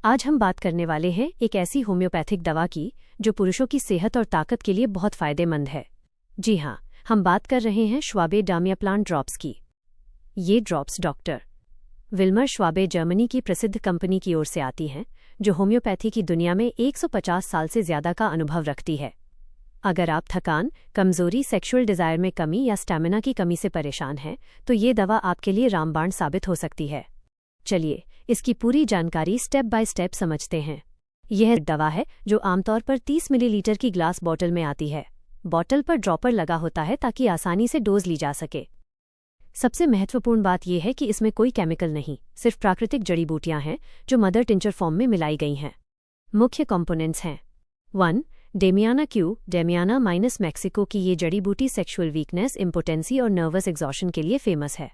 आज हम बात करने वाले हैं एक ऐसी होम्योपैथिक दवा की जो पुरुषों की सेहत और ताकत के लिए बहुत फायदेमंद है। जी हाँ, हम बात कर रहे हैं श्वाबे डामियाप्लांट ड्रॉप्स की। ये drops doctor Wilmer Schwabe Germany की प्रसिद्ध कंपनी की ओर से आती हैं, जो होम्योपैथी की दुनिया में 150 साल से ज्यादा का अनुभव रखती है। अगर आप थकान, कमजोरी, सेक्सुअल डिजायर में कमी या स्टैमिना की कमी से परेशान हैं, तो ये दवा आपके लिए रामबाण साबित हो सकती है। चलिए इसकी पूरी जानकारी स्टेप बाय स्टेप समझते हैं। यह दवा है जो आमतौर पर 30 मिलीलीटर की ग्लास बॉटल में आती है। बॉटल पर ड्रॉपर लगा होता है ताकि आसानी से डोज ली जा सके। सबसे महत्वपूर्ण बात यह है कि इसमें कोई केमिकल नहीं, सिर्फ प्राकृतिक जड़ी बूटियां हैं जो मदर टिंचर फॉर्म में मिलाई गई हैं। मुख्य कंपोनेंट्स हैं 1. Damiana Q. Damiana minus Mexico की ये जड़ी बूटी सेक्सुअल वीकनेस, इम्पोटेंसी और नर्वस एग्जॉशन के लिए फेमस है।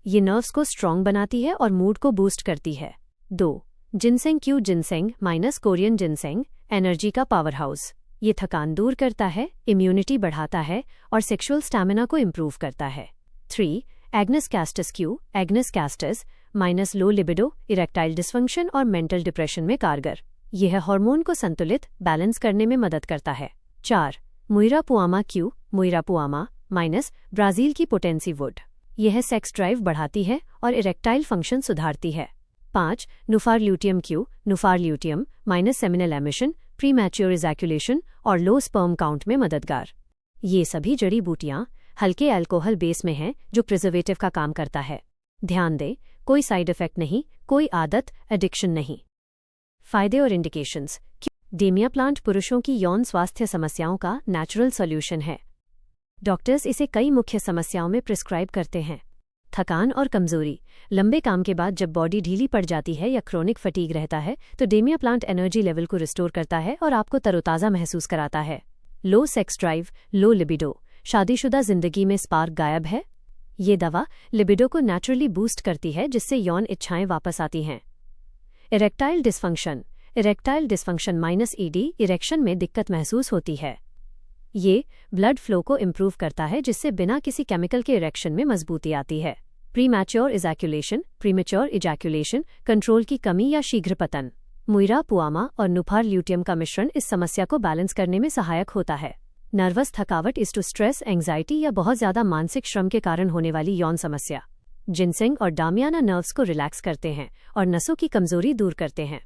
ये नर्व्स को स्ट्रॉन्ग बनाती है और मूड को बूस्ट करती है। 2. Ginseng Q. Ginseng minus Korean ginseng, energy का पावर हाउस। ये थकान दूर करता है, इम्यूनिटी बढ़ाता है और सेक्सुअल स्टैमिना को इम्प्रूव करता है। 3. Agnus castus Q. Agnus castus minus low libido, erectile dysfunction और मेंटल डिप्रेशन में कारगर। यह हार्मोन को संतुलित, बैलेंस करने में मदद करता है। 4. Muira puama Q. मुइरा पुआमा माइनस ब्राजील की पोटेंसी वुड। यह सेक्स ड्राइव बढ़ाती है और इरेक्टाइल फंक्शन सुधारती है। 5. Nuphar luteum Q. नुफार ल्यूटियम minus seminal emission, premature ejaculation और लो स्पर्म काउंट में मददगार। ये सभी जड़ी बूटियां हल्के अल्कोहल बेस में हैं जो प्रिजर्वेटिव का काम करता है। ध्यान दें, कोई साइड इफेक्ट नहीं, कोई आदत, एडिक्शन नहीं। फायदे और इंडिकेशंस। डेमियाप्लांट पुरुषों की यौन स्वास्थ्य समस्याओं का नेचुरल सॉल्यूशन है। डॉक्टर्स इसे कई मुख्य समस्याओं में प्रिस्क्राइब करते हैं। थकान और कमजोरी। लंबे काम के बाद जब बॉडी ढीली पड़ जाती है या क्रोनिक फटीग रहता है, तो डेमियाप्लांट एनर्जी लेवल को रिस्टोर करता है और आपको तरोताज़ा महसूस कराता है। लो सेक्स ड्राइव, लो लिबिडो। शादीशुदा जिंदगी में स्पार्क गायब है? ये दवा लिबिडो को नेचुरली बूस्ट करती है, जिससे यौन इच्छाएं वापस आती हैं। Erectile dysfunction. Erectile dysfunction minus ED, erection में दिक्कत महसूस होती है। ये ब्लड फ्लो को इम्प्रूव करता है, जिससे बिना किसी केमिकल के इरेक्शन में मजबूती आती है। Pre mature ejaculation, premature ejaculation, control की कमी या शीघ्र पतन। मुइरा पुआमा और नुफार ल्यूटियम का मिश्रण इस समस्या को बैलेंस करने में सहायक होता है। नर्वस थकावट इस टू स्ट्रेस, एंग्जाइटी या बहुत ज्यादा मानसिक श्रम के कारण होने वाली यौन समस्या। जिनसेंग और डामियाना नर्व्स को रिलैक्स करते हैं और नसों की कमजोरी दूर करते हैं।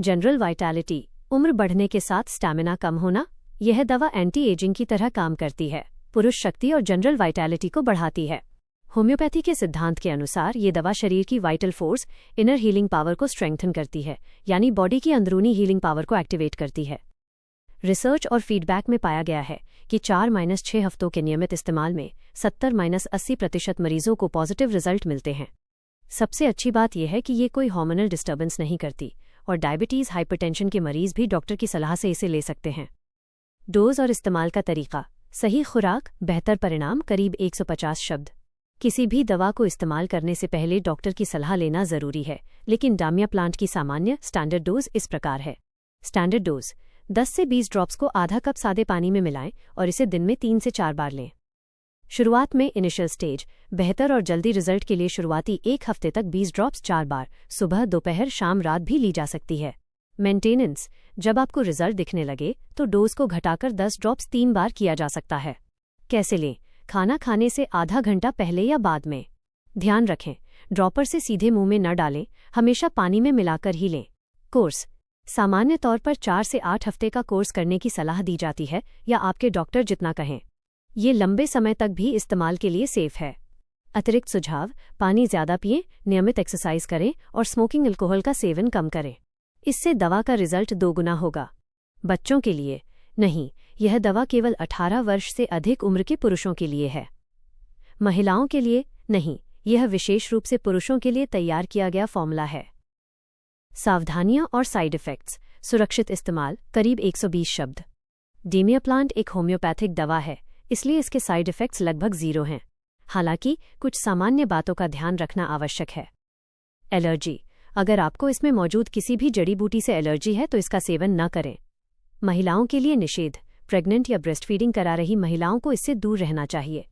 General vitality. उम्र बढ़ने के साथ स्टैमिना कम होना। यह दवा एंटी एजिंग की तरह काम करती है, पुरुष शक्ति और जनरल वाइटैलिटी को बढ़ाती है। होम्योपैथी के सिद्धांत के अनुसार ये दवा शरीर की vital force, inner healing power को स्ट्रेंथन करती है, यानी बॉडी की अंदरूनी हीलिंग पावर को एक्टिवेट करती है। रिसर्च और फीडबैक में पाया गया है कि 4-6 हफ्तों के नियमित इस्तेमाल में 70-80% मरीजों को पॉजिटिव रिजल्ट मिलते हैं। सबसे अच्छी बात यह है कि ये कोई हार्मोनल डिस्टर्बेंस नहीं करती और डायबिटीज, हाइपरटेंशन के मरीज भी डॉक्टर की सलाह से इसे ले सकते हैं। डोज और इस्तेमाल का तरीका। सही खुराक, बेहतर परिणाम, करीब 150 शब्द। किसी भी दवा को इस्तेमाल करने से पहले डॉक्टर की सलाह लेना जरूरी है, लेकिन डामियाप्लांट की सामान्य स्टैंडर्ड डोज इस प्रकार है। स्टैंडर्ड डोज 10 से 20 ड्रॉप्स को आधा कप सादे पानी में मिलाएं और इसे दिन में 3 से 4 बार लें। शुरुआत में इनिशियल स्टेज। बेहतर और जल्दी रिजल्ट के लिए शुरुआती 1 हफ्ते तक 20 ड्रॉप्स 4 बार, सुबह, दोपहर, शाम, रात भी ली जा सकती है। मेंटेनेंस। जब आपको रिजल्ट दिखने लगे तो डोज को घटाकर 10 ड्रॉप्स 3 बार किया जा सकता है। कैसे लें? खाना खाने से आधा घंटा पहले या बाद में। ध्यान रखें, ड्रॉपर से सीधे मुंह में न डालें, हमेशा पानी में मिलाकर ही लें। कोर्स। सामान्य तौर पर 4 से 8 हफ्ते का कोर्स करने की सलाह दी जाती है, या आपके डॉक्टर जितना कहें। ये लंबे समय तक भी इस्तेमाल के लिए सेफ है। अतिरिक्त सुझाव: पानी ज्यादा पिएं, नियमित एक्सरसाइज करें और स्मोकिंग अल्कोहल का सेवन कम करें। इससे दवा का रिजल्ट 2 गुना होगा। बच्चों के लिए नहीं, यह दवा केवल 18 वर्ष से अधिक उम्र के पुरुषों के लिए है। महिलाओं के लिए नहीं, यह विशेष रूप से पुरुषों के लिए तैयार किया गया फॉर्मूला है। सावधानियां और साइड इफेक्ट्स। सुरक्षित इस्तेमाल, करीब 120 शब्द। डेमियाप्लांट एक होम्योपैथिक दवा है, इसलिए इसके साइड इफेक्ट्स लगभग 0 हैं। हालांकि कुछ सामान्य बातों का ध्यान रखना आवश्यक है। एलर्जी। अगर आपको इसमें मौजूद किसी भी जड़ी बूटी से एलर्जी है तो इसका सेवन न करें। महिलाओं के लिए निषेध। प्रेग्नेंट या ब्रेस्ट फीडिंग करा रही महिलाओं को इससे दूर रहना चाहिए।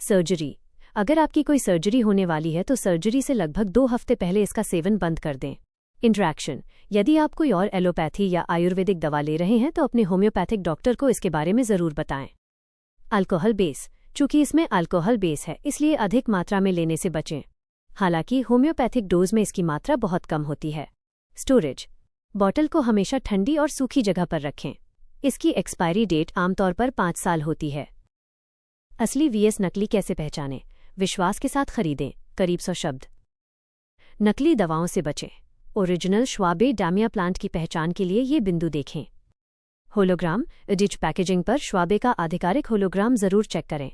सर्जरी। अगर आपकी कोई सर्जरी होने वाली है तो सर्जरी से लगभग 2 हफ्ते पहले इसका सेवन बंद कर दें। इंटरैक्शन। यदि आप कोई और एलोपैथी या आयुर्वेदिक दवा ले रहे हैं तो अपने होम्योपैथिक डॉक्टर को इसके बारे में ज़रूर बताएं। Alcohol base. चूंकि इसमें अल्कोहल बेस है इसलिए अधिक मात्रा में लेने से बचें। हालांकि होम्योपैथिक डोज में इसकी मात्रा बहुत कम होती है। स्टोरेज। बॉटल को हमेशा ठंडी और सूखी जगह पर रखें। इसकी एक्सपायरी डेट आमतौर पर 5 साल होती है। असली वीएस नकली कैसे पहचानें? विश्वास के साथ खरीदें। करीब 100 शब्द। नकली दवाओं से बचें। ओरिजिनल श्वाबे डामिया प्लांट की पहचान के लिए ये बिंदु देखें। होलोग्राम। डिच पैकेजिंग पर श्वाबे का आधिकारिक होलोग्राम जरूर चेक करें।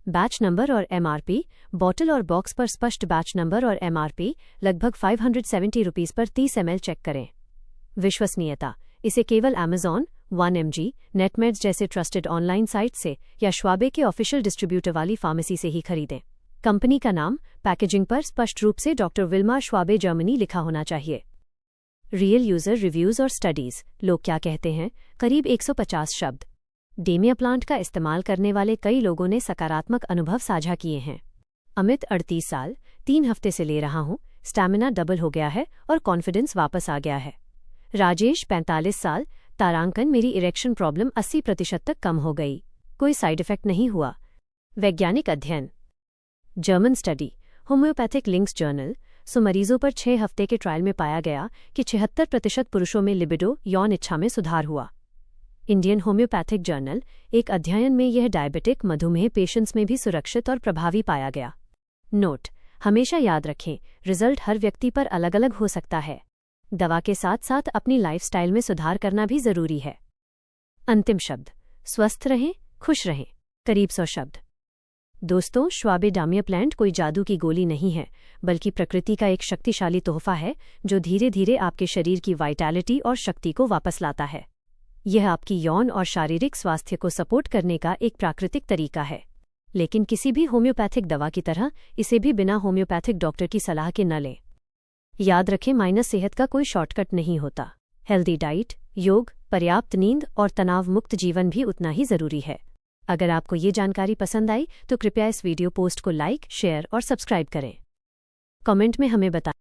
बैच नंबर और एमआरपी। बॉटल और बॉक्स पर स्पष्ट बैच नंबर और एमआरपी लगभग 570 रुपीस पर 30 ml चेक करें। विश्वसनीयता। इसे केवल Amazon, 1mg, नेटमेड्स जैसे ट्रस्टेड ऑनलाइन साइट से या श्वाबे के ऑफिशियल डिस्ट्रीब्यूटर वाली फार्मेसी से ही खरीदें। कंपनी का नाम पैकेजिंग पर स्पष्ट रूप से डॉक्टर विल्मा श्वाबे जर्मनी लिखा होना चाहिए। रियल यूजर रिव्यूज और स्टडीज। लोग क्या कहते हैं? करीब 150 शब्द। डामिया प्लांट का इस्तेमाल करने वाले कई लोगों ने सकारात्मक अनुभव साझा किए हैं। अमित 38 साल, 3 हफ्ते से ले रहा हूं, स्टैमिना डबल हो गया है और कॉन्फिडेंस वापस आ गया है। राजेश 45 साल, तारांकन मेरी इरेक्शन प्रॉब्लम 80% तक कम हो गई, कोई साइड इफेक्ट नहीं हुआ। वैज्ञानिक अध्ययन। German study, homeopathic links journal. मरीजों पर 6 हफ्ते के ट्रायल में पाया गया कि 76% पुरुषों में लिबिडो यौन इच्छा में सुधार हुआ। इंडियन होम्योपैथिक जर्नल, एक अध्ययन में यह डायबिटिक मधुमेह पेशेंट्स में भी सुरक्षित और प्रभावी पाया गया। नोट, हमेशा याद रखें, रिजल्ट हर व्यक्ति पर अलग अलग हो सकता है। दवा के साथ साथ अपनी लाइफस्टाइल में सुधार करना भी जरूरी है। अंतिम शब्द। स्वस्थ रहें, खुश रहें। करीब 100 शब्द। दोस्तों, श्वाबे डामिया प्लांट कोई जादू की गोली नहीं है, बल्कि प्रकृति का एक शक्तिशाली तोहफा है जो धीरे धीरे आपके शरीर की वाइटैलिटी और शक्ति को वापस लाता है। यह आपकी यौन और शारीरिक स्वास्थ्य को सपोर्ट करने का एक प्राकृतिक तरीका है, लेकिन किसी भी होम्योपैथिक दवा की तरह इसे भी बिना होम्योपैथिक डॉक्टर की सलाह के न लें। याद रखें, माइनस सेहत का कोई शॉर्टकट नहीं होता। हेल्दी डाइट, योग, पर्याप्त नींद और तनाव मुक्त जीवन भी उतना ही जरूरी है। अगर आपको ये जानकारी पसंद आई तो कृपया इस वीडियो पोस्ट को लाइक, शेयर और सब्सक्राइब करें। कमेंट में हमें बताएं